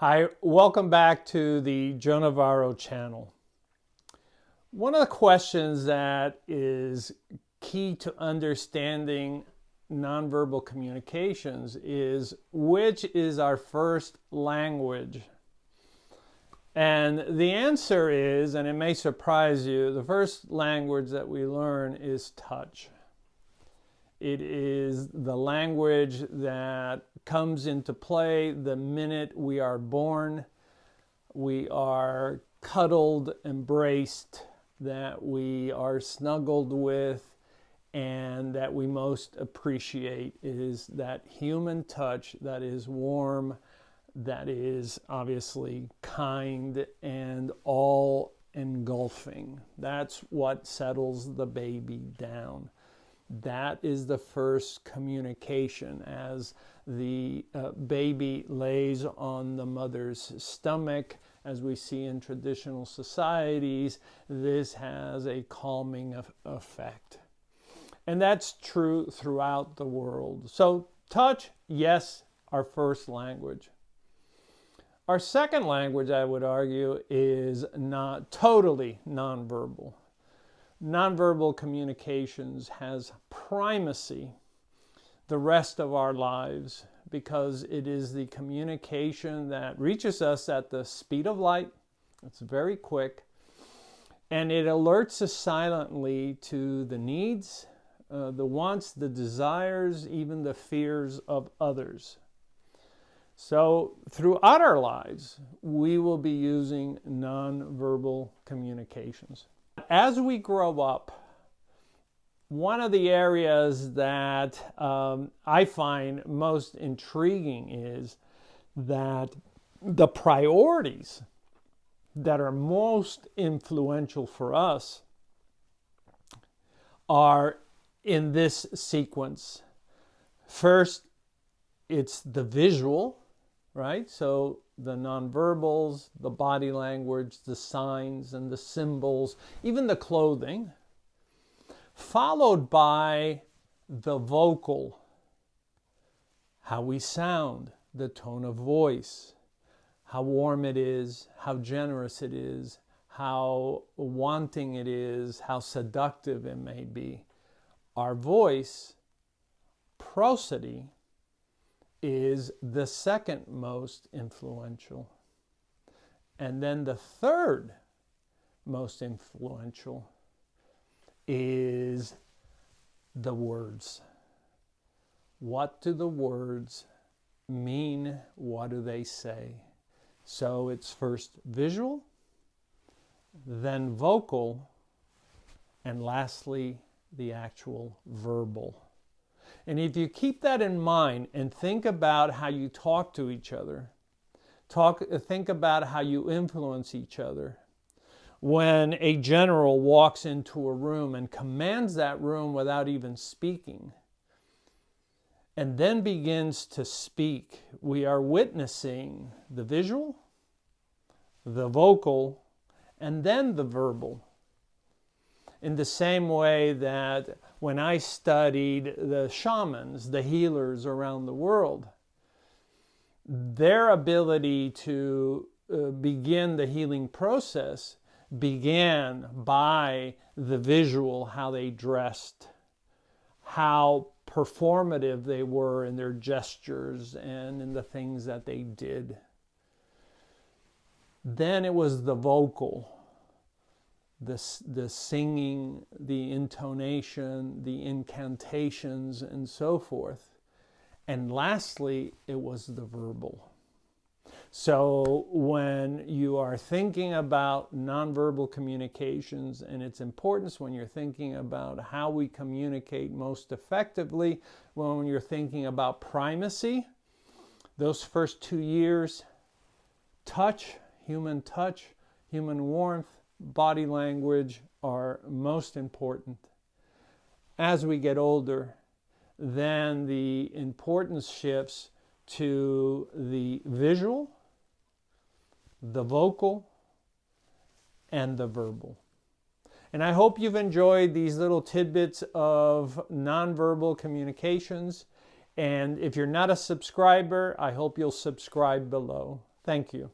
Hi, welcome back to the Thryth Navarro channel. One of the questions that is key to understanding nonverbal communications is, which is our first language? And the answer is, and it may surprise you, the first language that we learn is touch. It is the language that comes into play the minute we are born. We are cuddled, embraced, that we are snuggled with, and that we most appreciate is that human touch that is warm, that is obviously kind and all engulfing. That's what settles the baby down. That is the first communication as the baby lays on the mother's stomach. As we see in traditional societies, this has a calming effect. And that's true throughout the world. So touch, yes, our first language. Our second language, I would argue, is not totally nonverbal. Nonverbal communications has primacy the rest of our lives because it is the communication that reaches us at the speed of light. It's very quick, and it alerts us silently to the needs, the wants, the desires, even the fears of others. So throughout our lives, we will be using nonverbal communications. As we grow up, one of the areas that I find most intriguing is that the priorities that are most influential for us are in this sequence. First, it's the visual, right? So the nonverbals, the body language, the signs and the symbols, even the clothing, followed by the vocal, how we sound, the tone of voice, how warm it is, how generous it is, how wanting it is, how seductive it may be. Our voice, prosody, is the second most influential. And then the third most influential is the words. What do the words mean? What do they say? So it's first visual, then vocal, and lastly, the actual verbal. And if you keep that in mind and think about how you talk to each other, think about how you influence each other. When a general walks into a room and commands that room without even speaking, and then begins to speak, we are witnessing the visual, the vocal, and then the verbal. In the same way that when I studied the shamans, the healers around the world, their ability to begin the healing process began by the visual, how they dressed, how performative they were in their gestures and in the things that they did. Then it was the vocal, the singing, the intonation, the incantations, and so forth. And lastly, it was the verbal. So when you are thinking about nonverbal communications and its importance, when you're thinking about how we communicate most effectively, when you're thinking about primacy, those first 2 years, touch, human warmth, body language are most important. As we get older, then the importance shifts to the visual, the vocal, and the verbal. And I hope you've enjoyed these little tidbits of nonverbal communications. And if you're not a subscriber, I hope you'll subscribe below. Thank you.